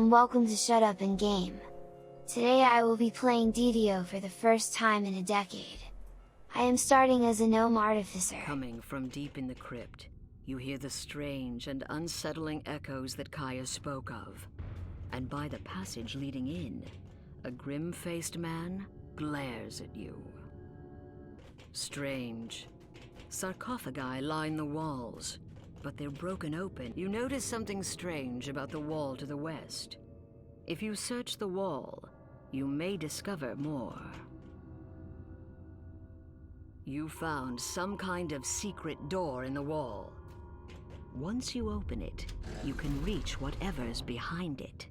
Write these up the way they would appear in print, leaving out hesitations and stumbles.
and welcome to Shut Up and Game. Today I will be playing DDO for the first time in a decade. I am starting as a Gnome Artificer. Coming from deep in the crypt, you hear the strange and unsettling echoes that Kaya spoke of. And by the passage leading in, a grim-faced man glares at you. Strange. Sarcophagi line the walls, but they're broken open. You notice something strange about the wall to the west. If you search the wall, you may discover more. You found some kind of secret door in the wall. Once you open it, you can reach whatever's behind it.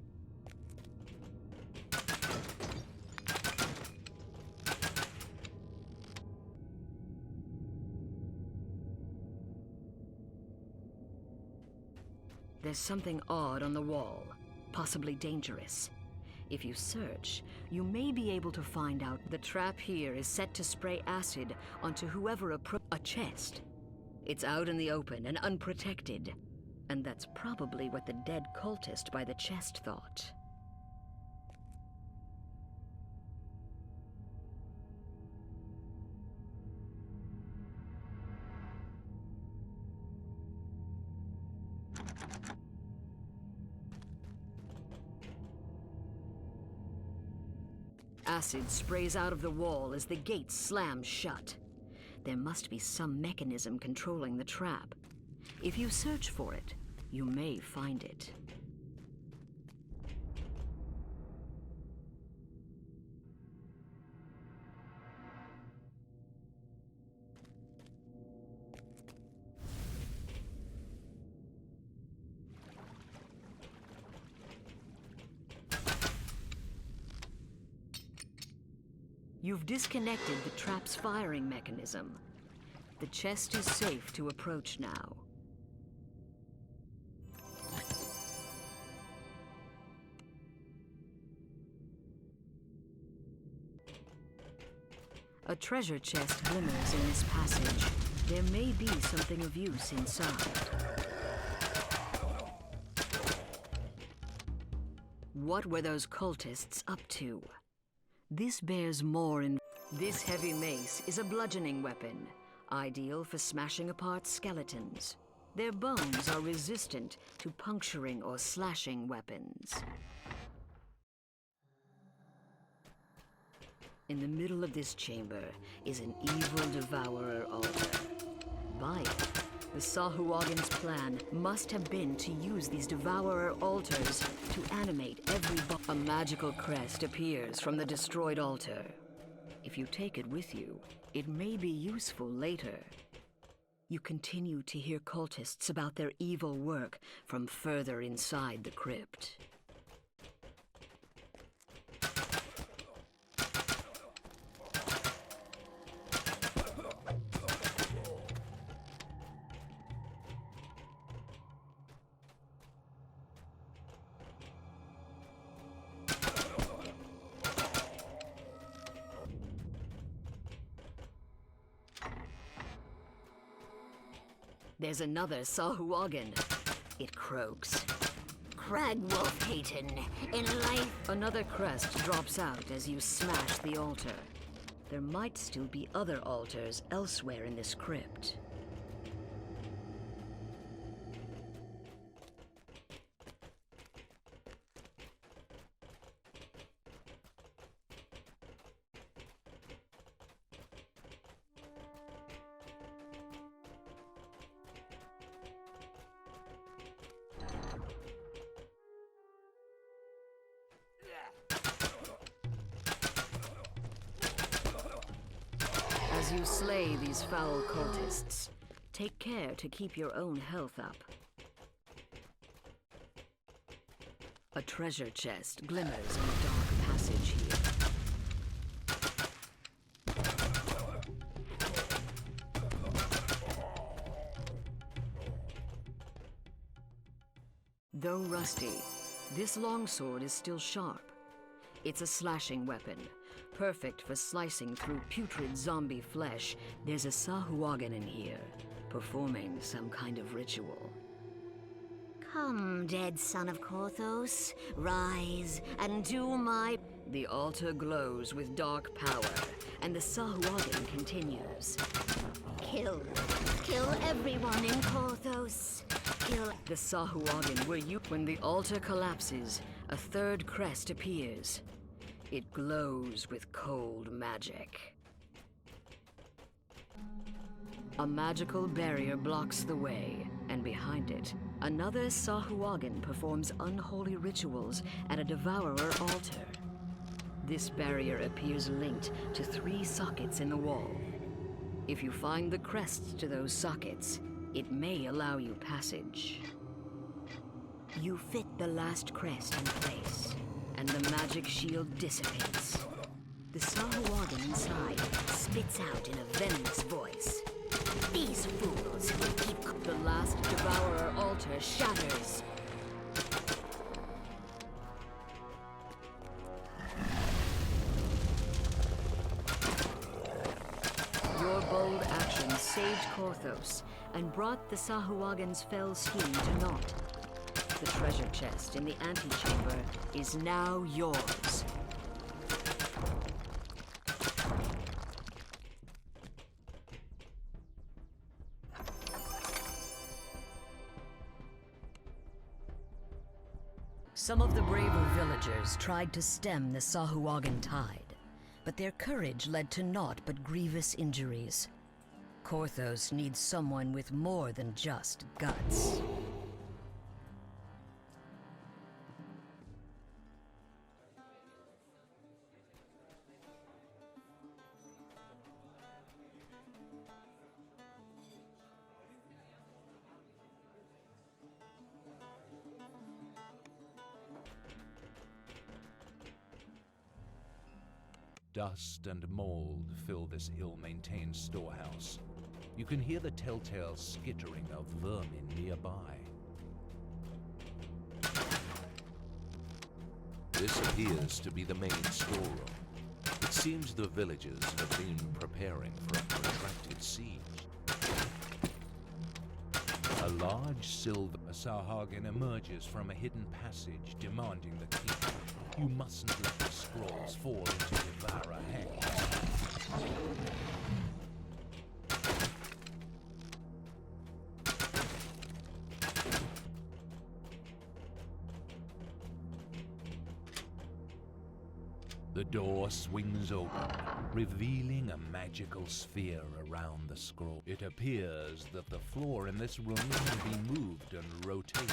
There's something odd on the wall, possibly dangerous. If you search, you may be able to find out the trap here is set to spray acid onto whoever approaches a chest. It's out in the open and unprotected, and that's probably what the dead cultist by the chest thought. Acid sprays out of the wall as the gate slams shut. There must be some mechanism controlling the trap. If you search for it, you may find it. You've disconnected the trap's firing mechanism. The chest is safe to approach now. A treasure chest glimmers in this passage. There may be something of use inside. What were those cultists up to? This bears more in... This heavy mace is a bludgeoning weapon, ideal for smashing apart skeletons. Their bones are resistant to puncturing or slashing weapons. In the middle of this chamber is an evil devourer altar. By it, the Sahuagin's plan must have been to use these devourer altars to animate every A magical crest appears from the destroyed altar. If you take it with you, it may be useful later. You continue to hear cultists about their evil work from further inside the crypt. There's another Sahuagin. It croaks. Crag Wolf Hayton, in life. Another crest drops out as you smash the altar. There might still be other altars elsewhere in this crypt. As you slay these foul cultists, take care to keep your own health up. A treasure chest glimmers in the dark passage here. Though rusty, this longsword is still sharp. It's a slashing weapon, perfect for slicing through putrid zombie flesh. There's a Sahuagin in here, performing some kind of ritual. Come, dead son of Korthos, rise and do my... The altar glows with dark power, and the Sahuagin continues. Kill everyone in Korthos. Kill... The Sahuagin were you... When the altar collapses, a third crest appears. It glows with cold magic. A magical barrier blocks the way, and behind it, another Sahuagin performs unholy rituals at a devourer altar. This barrier appears linked to 3 sockets in the wall. If you find the crests to those sockets, it may allow you passage. You fit the last crest in place, and the magic shield dissipates. The Sahuagin inside spits out in a venomous voice. These fools will keep... The last devourer altar shatters. Your bold action saved Korthos and brought the Sahuagin's fell scheme to naught. The treasure chest in the antechamber is now yours. Some of the braver villagers tried to stem the Sahuagin tide, but their courage led to naught but grievous injuries. Korthos needs someone with more than just guts. Dust and mold fill this ill-maintained storehouse. You can hear the telltale skittering of vermin nearby. This appears to be the main storeroom. It seems the villagers have been preparing for a protracted siege. A large silver Sahuagin emerges from a hidden passage, demanding the key. You mustn't let the scrolls fall into devourer hands. The door swings open, revealing a magical sphere around the scroll. It appears that the floor in this room can be moved and rotated.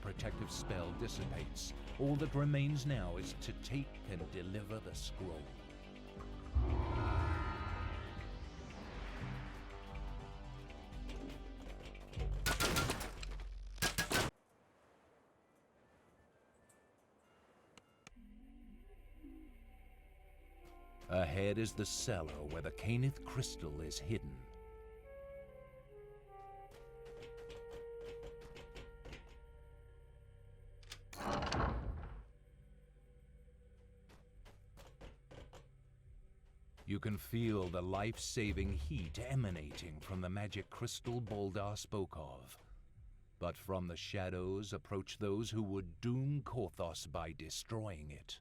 Protective spell dissipates. All that remains now is to take and deliver the scroll. Ahead is the cellar where the Canith crystal is hidden. You can feel the life-saving heat emanating from the magic crystal Boldar spoke of. But from the shadows approach those who would doom Korthos by destroying it.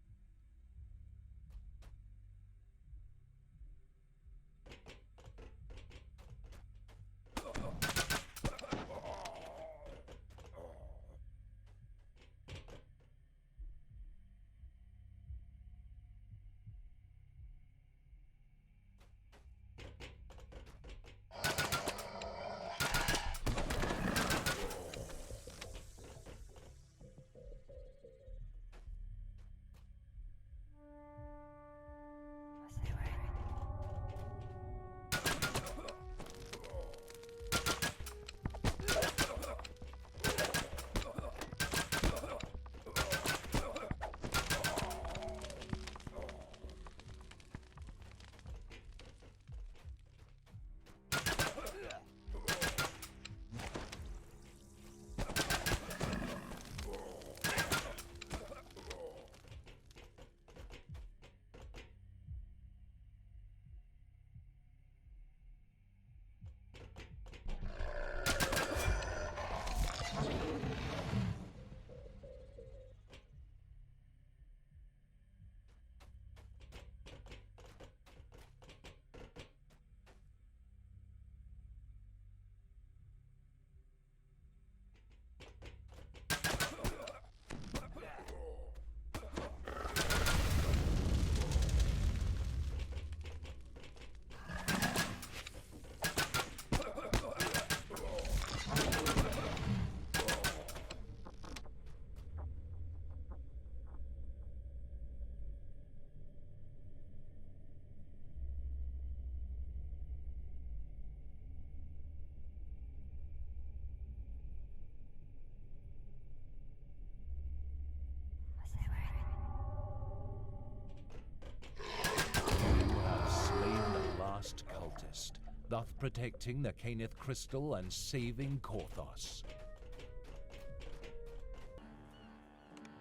forest, thus protecting the Caneth crystal and saving Korthos.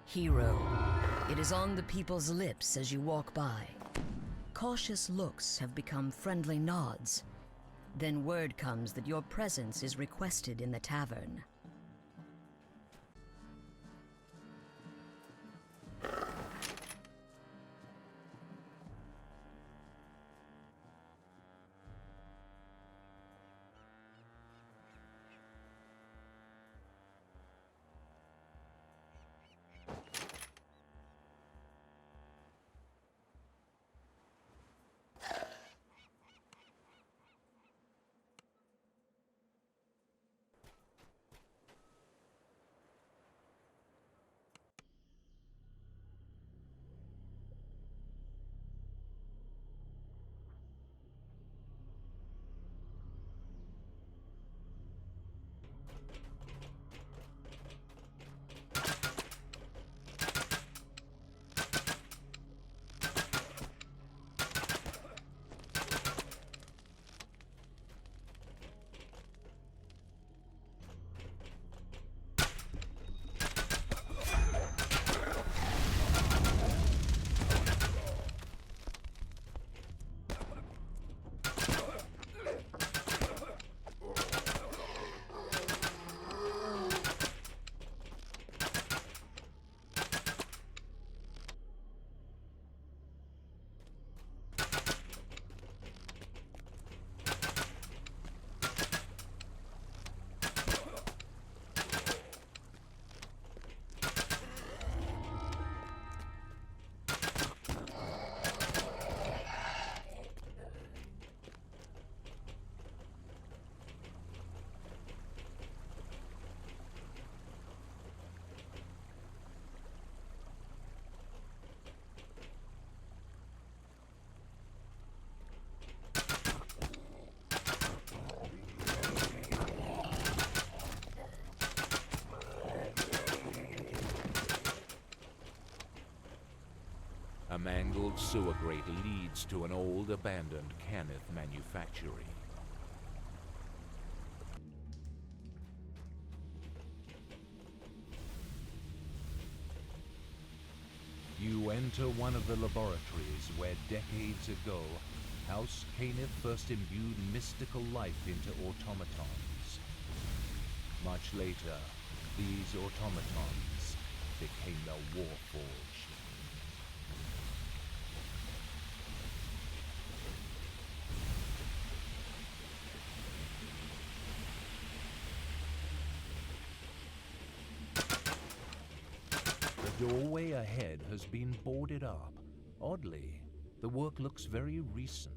Hero, it is on the people's lips as you walk by. Cautious looks have become friendly nods. Then word comes that your presence is requested in the tavern. A mangled sewer grate leads to an old abandoned Caneth manufactory. You enter one of the laboratories where decades ago, House Caneth first imbued mystical life into automatons. Much later, these automatons became the Warforged. The doorway ahead has been boarded up. Oddly, the work looks very recent.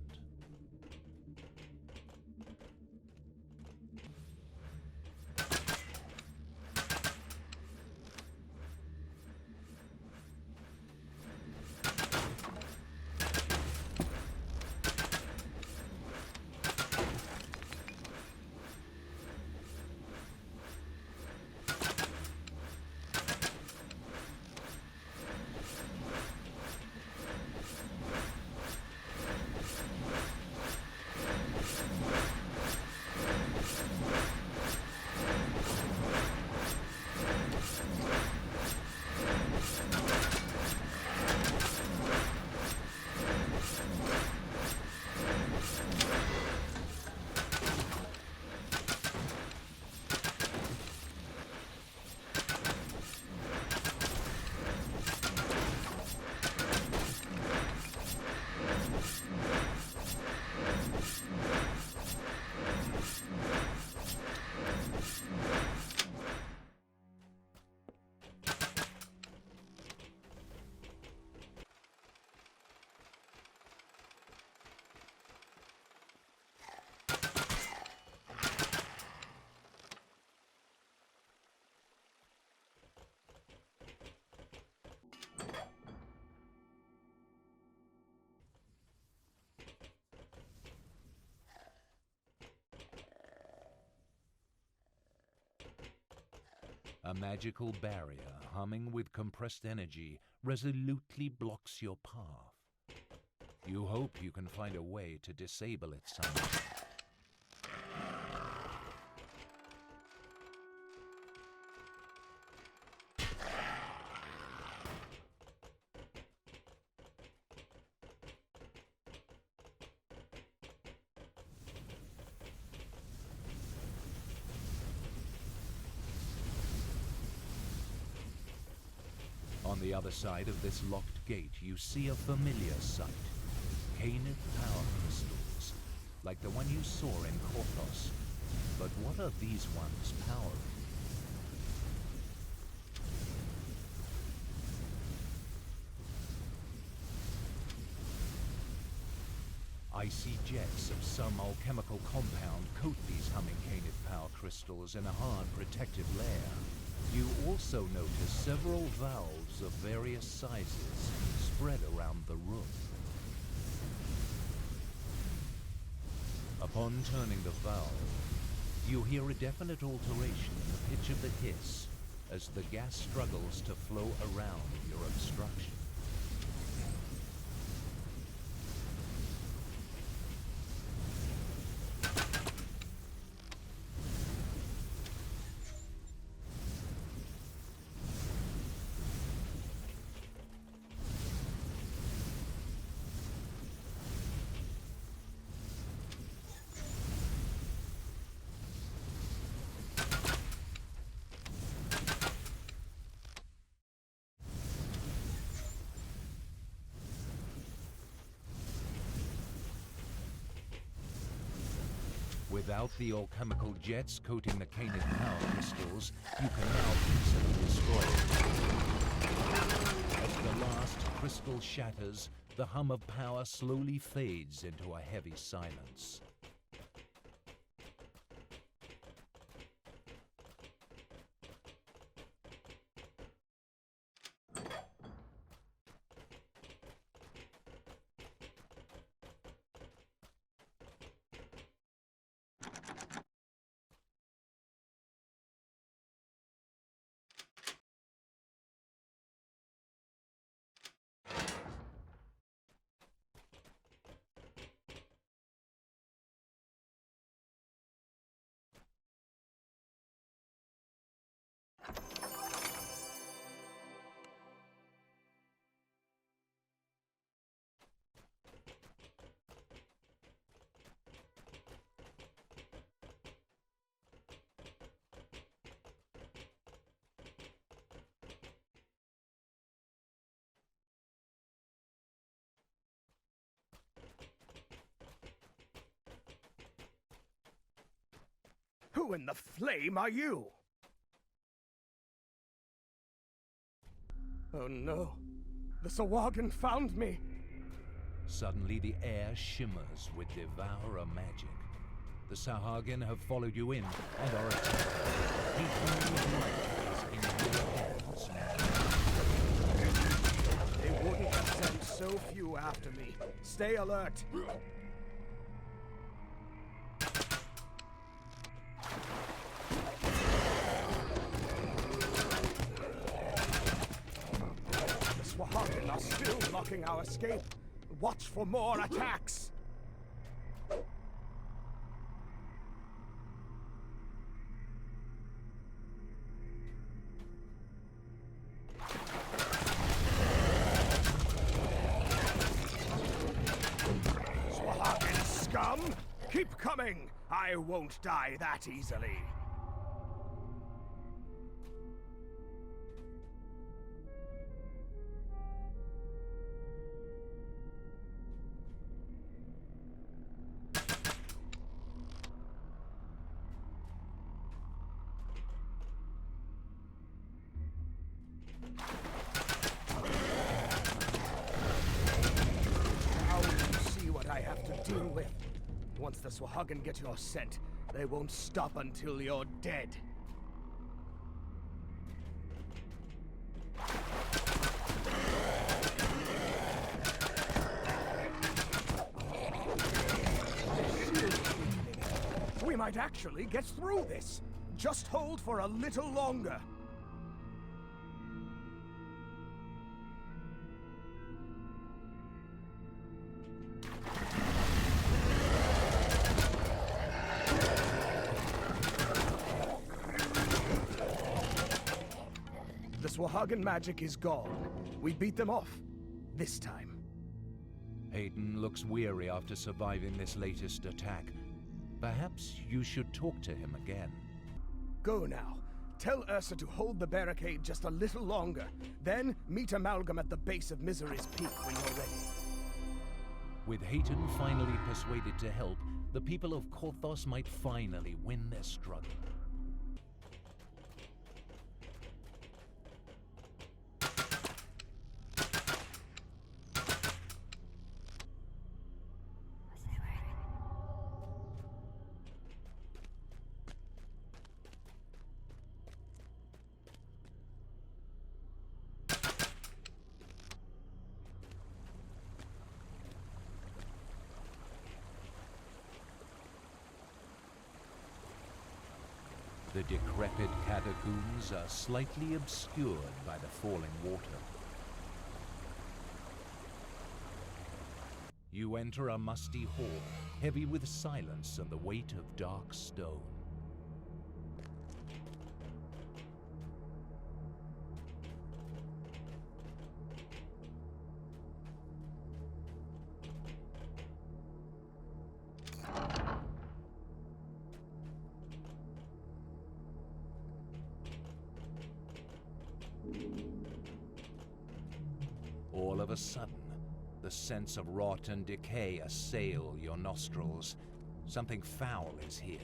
A magical barrier humming with compressed energy resolutely blocks your path. You hope you can find a way to disable it somehow. On the other side of this locked gate, you see a familiar sight. Canid power crystals, like the one you saw in Korthos. But what are these ones powering? Icy jets of some alchemical compound coat these humming Canid power crystals in a hard protective layer. You also notice several valves of various sizes spread around the room. Upon turning the valve, you hear a definite alteration in the pitch of the hiss as the gas struggles to flow around your obstruction. Without the alchemical jets coating the Canid power crystals, you can now easily destroy it. As the last crystal shatters, the hum of power slowly fades into a heavy silence. Who in the flame are you? Oh no, the Sahuagin found me. Suddenly the air shimmers with devourer magic. The Sahuagin have followed you in and are attacking. He is in your hands now. They wouldn't have sent so few after me. Stay alert. Are still blocking our escape. Watch for more attacks. Sahuagin scum! Keep coming! I won't die that easily. Once the Sahuagin get your scent, they won't stop until you're dead. We might actually get through this. Just hold for a little longer. Swahagan magic is gone. We beat them off. This time. Hayden looks weary after surviving this latest attack. Perhaps you should talk to him again. Go now. Tell Ursa to hold the barricade just a little longer. Then meet Amalgam at the base of Misery's Peak when you're ready. With Hayden finally persuaded to help, the people of Korthos might finally win their struggle. The decrepit catacombs are slightly obscured by the falling water. You enter a musty hall, heavy with silence and the weight of dark stone. All of a sudden, the sense of rot and decay assail your nostrils. Something foul is here.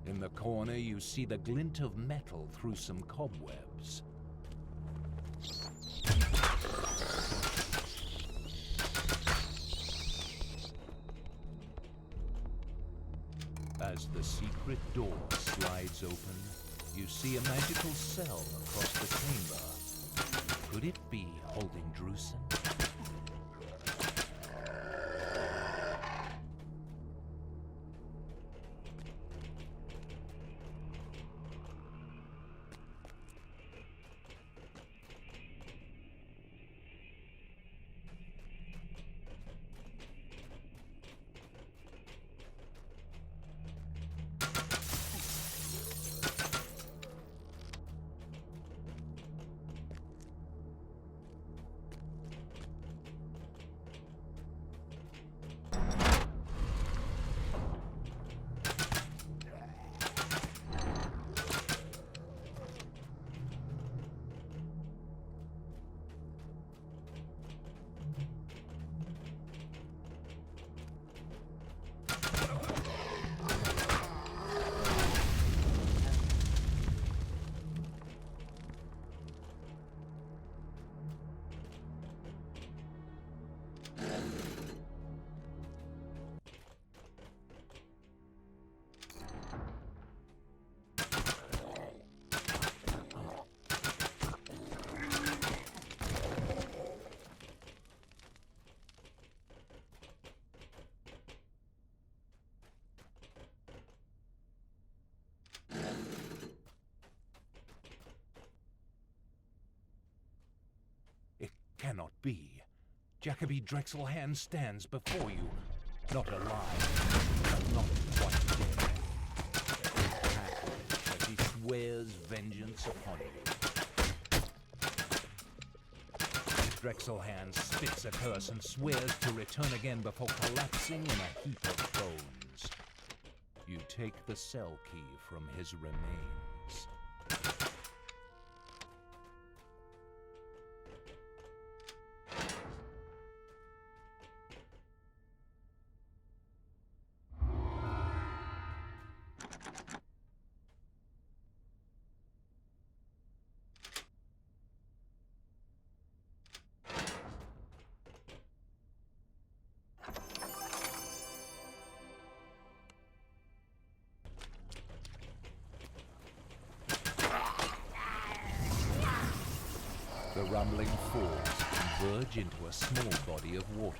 In the corner, you see the glint of metal through some cobwebs. As the secret door slides open, you see a magical cell across the chamber. Could it be holding Drusen? Cannot be. Jacoby Drexelhand stands before you, not alive, but not quite dead. As he swears vengeance upon you. Drexelhand spits a curse and swears to return again before collapsing in a heap of bones. You take the cell key from his remains. The rumbling falls converge into a small body of water.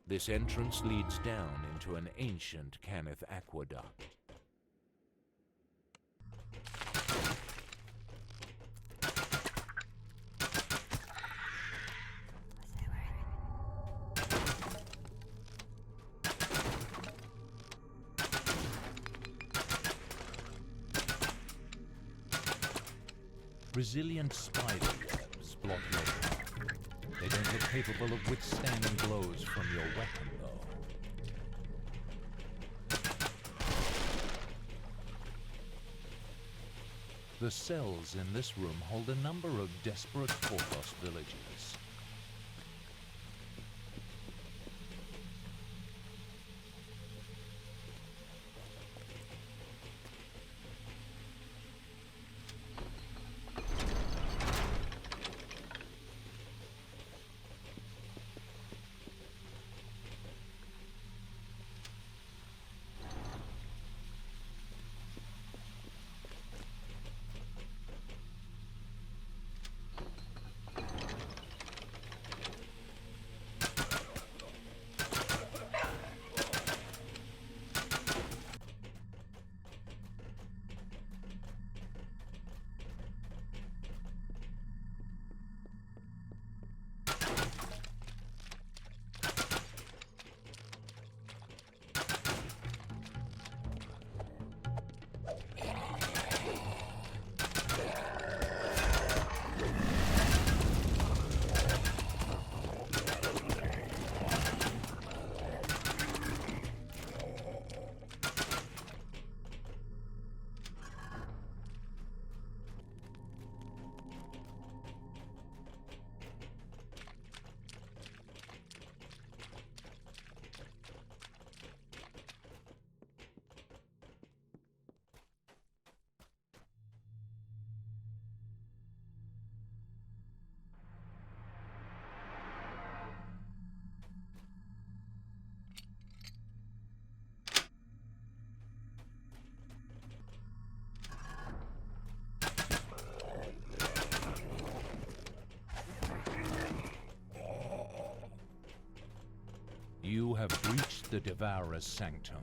This entrance leads down into an ancient Cannith aqueduct. Resilient spider webs block your path. They don't look capable of withstanding blows from your weapon, though. The cells in this room hold a number of desperate Porthos villagers. You have reached the Devourer's sanctum.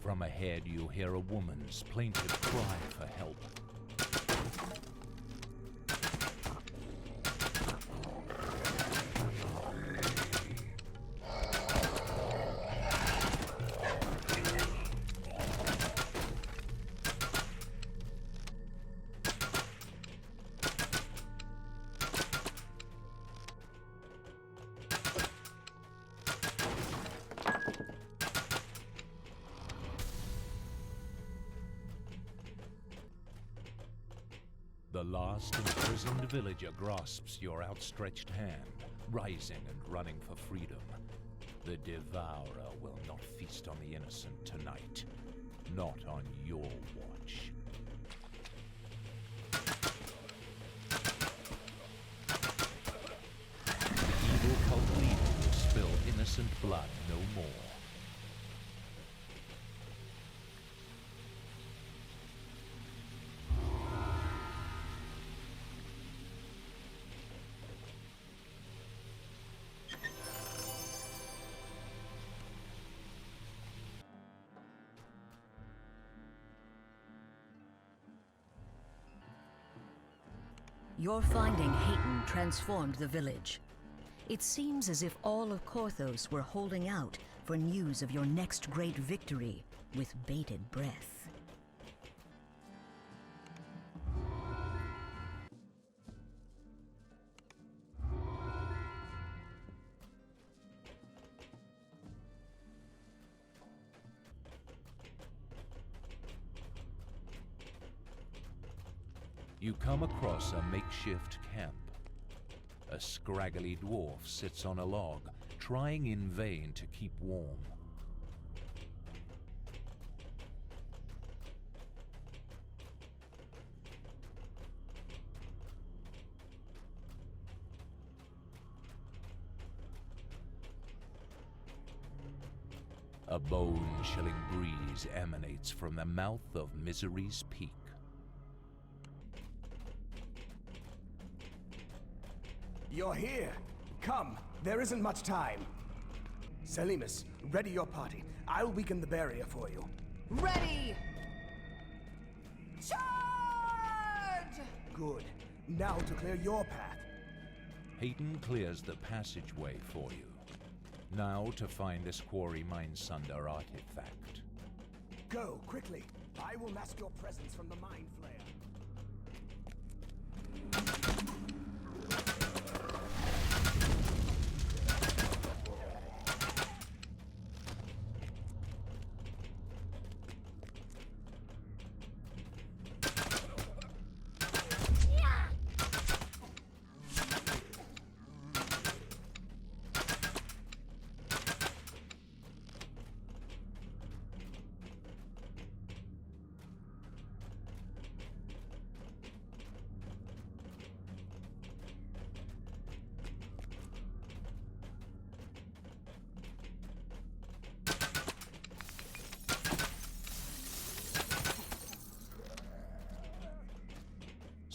From ahead you hear a woman's plaintive cry for help. The last imprisoned villager grasps your outstretched hand, rising and running for freedom. The Devourer will not feast on the innocent tonight. Not on your watch. The evil cult leader will spill innocent blood no more. Your finding Hayton transformed the village. It seems as if all of Korthos were holding out for news of your next great victory with bated breath. You come across a makeshift camp. A scraggly dwarf sits on a log, trying in vain to keep warm. A bone-chilling breeze emanates from the mouth of Misery's Peak. You're here. Come, there isn't much time. Selimus, ready your party. I'll weaken the barrier for you. Ready! Charge! Good. Now to clear your path. Hayton clears the passageway for you. Now to find this Quarry Mindsunder artifact. Go, quickly. I will mask your presence from the Mind Flayer.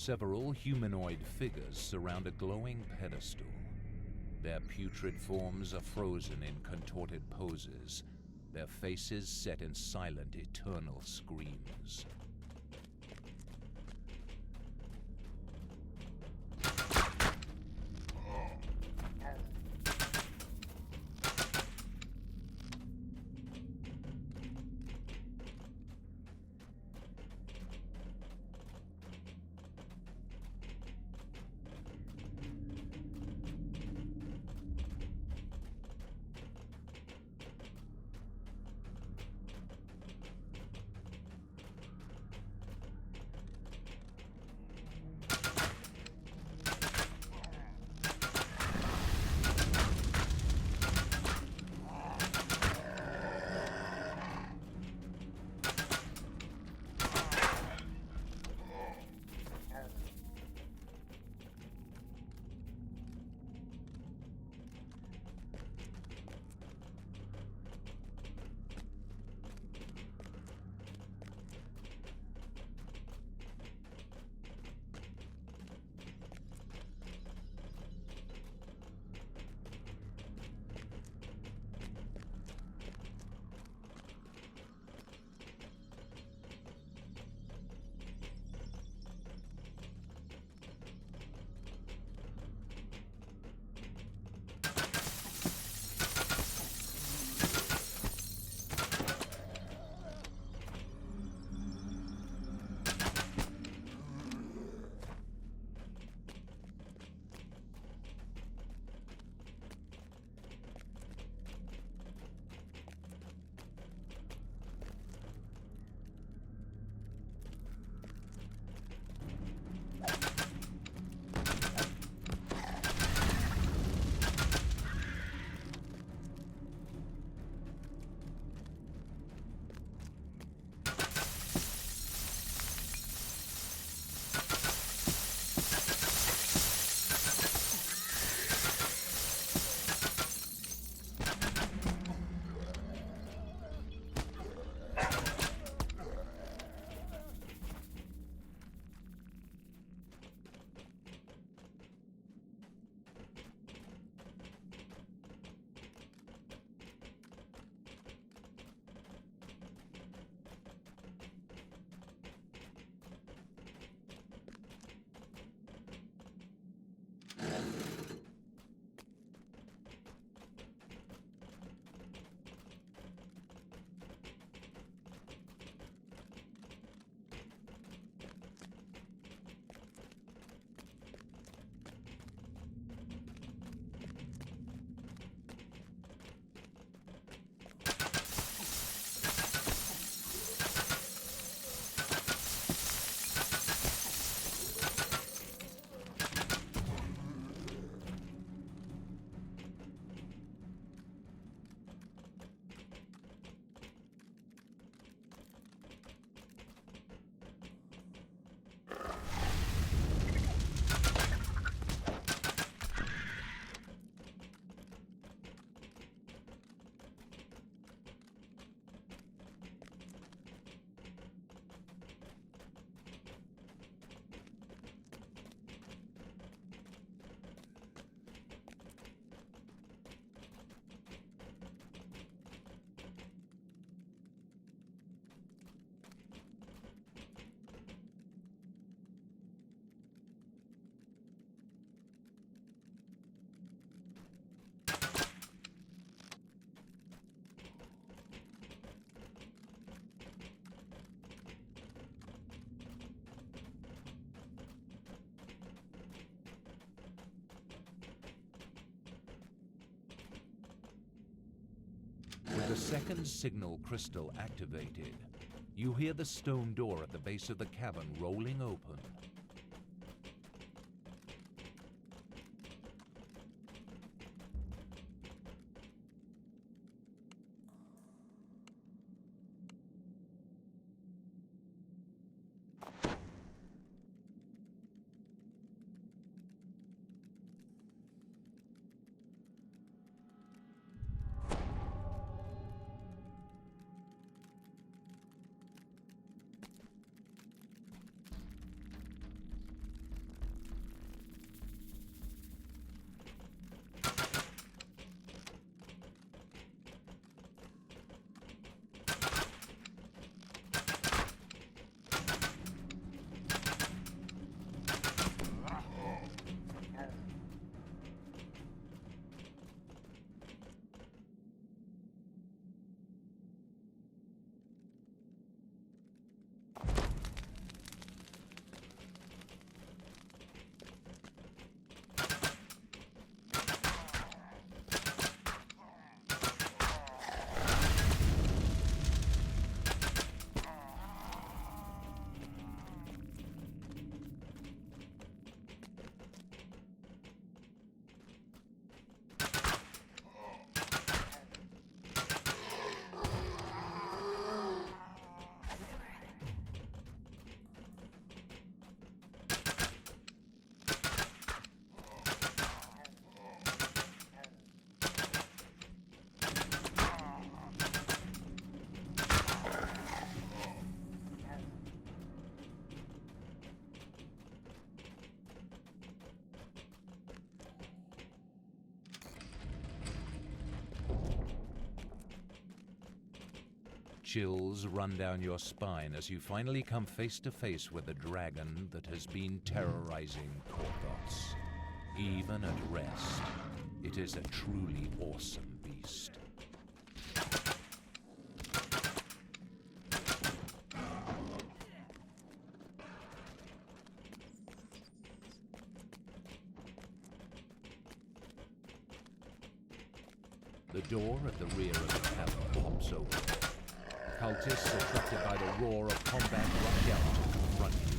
Several humanoid figures surround a glowing pedestal. Their putrid forms are frozen in contorted poses, their faces set in silent, eternal screams. the second signal crystal activated, you hear the stone door at the base of the cavern rolling open. Chills run down your spine as you finally come face to face with the dragon that has been terrorizing Korthos. Even at rest, it is a truly awesome beast. The door at the rear of the cavern pops open. Cultists attracted by the roar of combat rush out to confront you.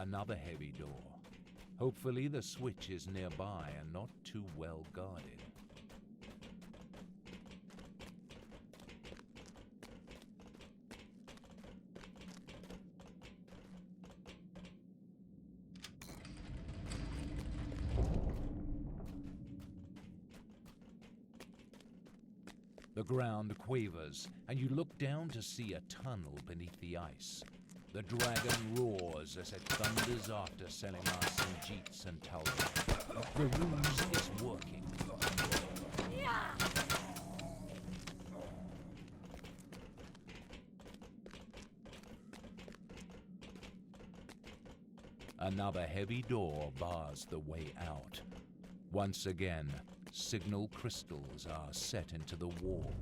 Another heavy door. Hopefully the switch is nearby and not too well guarded. The ground quavers, and you look down to see a tunnel beneath the ice. The dragon roars as it thunders after Selimar, Sinjits, and Talbot. The ruse is working. Another heavy door bars the way out. Once again, signal crystals are set into the wall.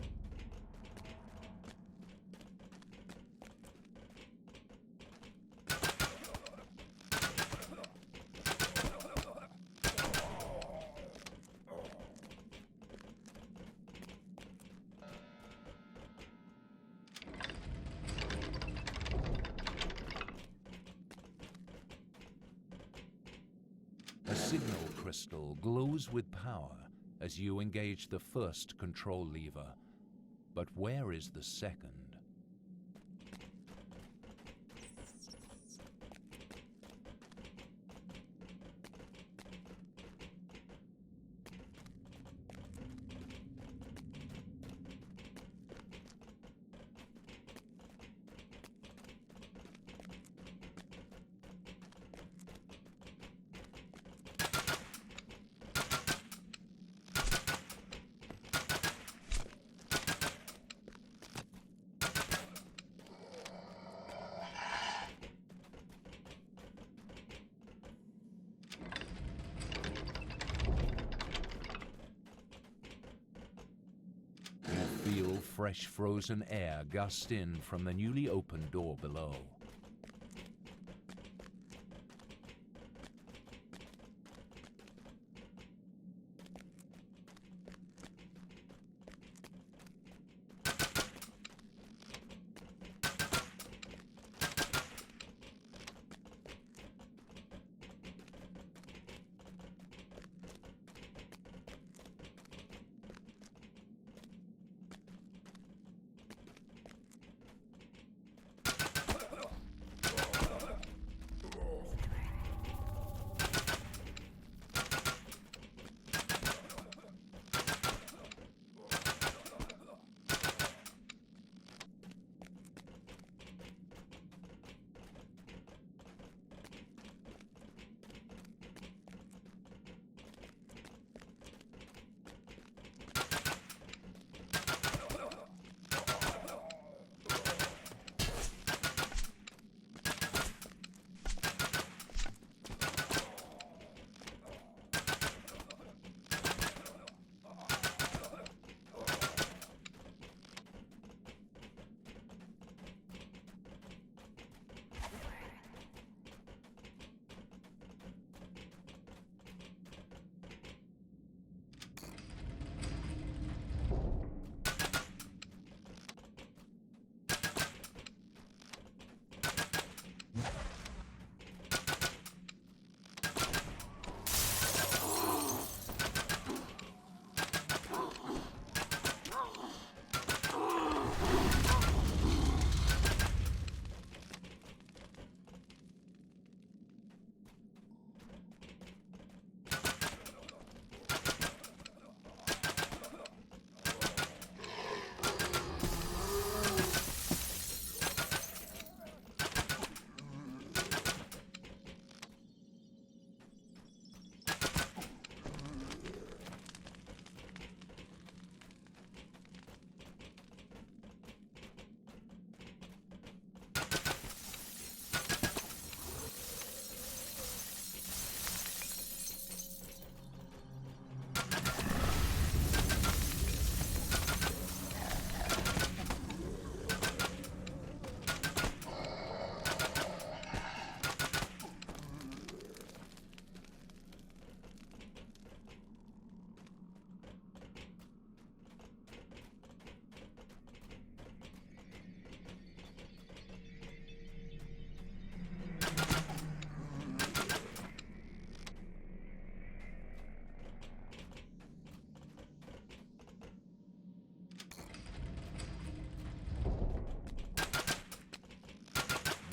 A signal crystal glows with power as you engage the first control lever. But where is the second? Feel fresh frozen air gust in from the newly opened door below.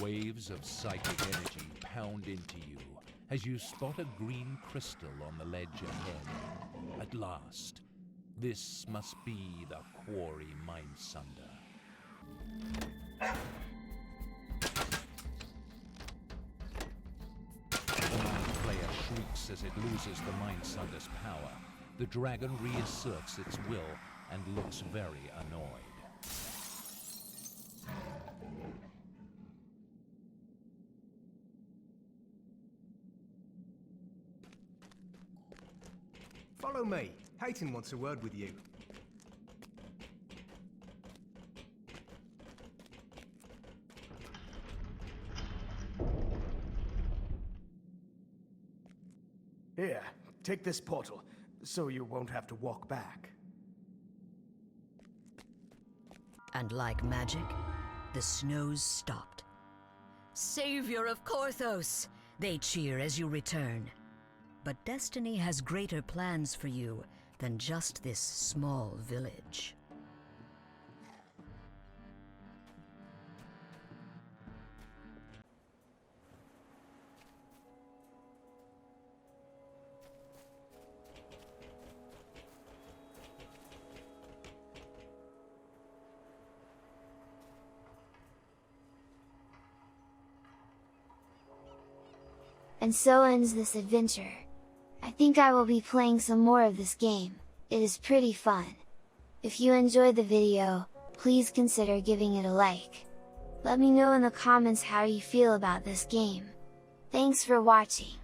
Waves of psychic energy pound into you as you spot a green crystal on the ledge ahead. At last, this must be the quarry Mindsunder. The Mind Player shrieks as it loses the Mindsunder's power. The dragon reasserts its will and looks very annoyed. Follow me. Hayton wants a word with you. Here, take this portal, so you won't have to walk back. And like magic, the snows stopped. Savior of Korthos! They cheer as you return. But destiny has greater plans for you than just this small village. And so ends this adventure. I think I will be playing some more of this game, it is pretty fun. If you enjoyed the video, please consider giving it a like. Let me know in the comments how you feel about this game. Thanks for watching.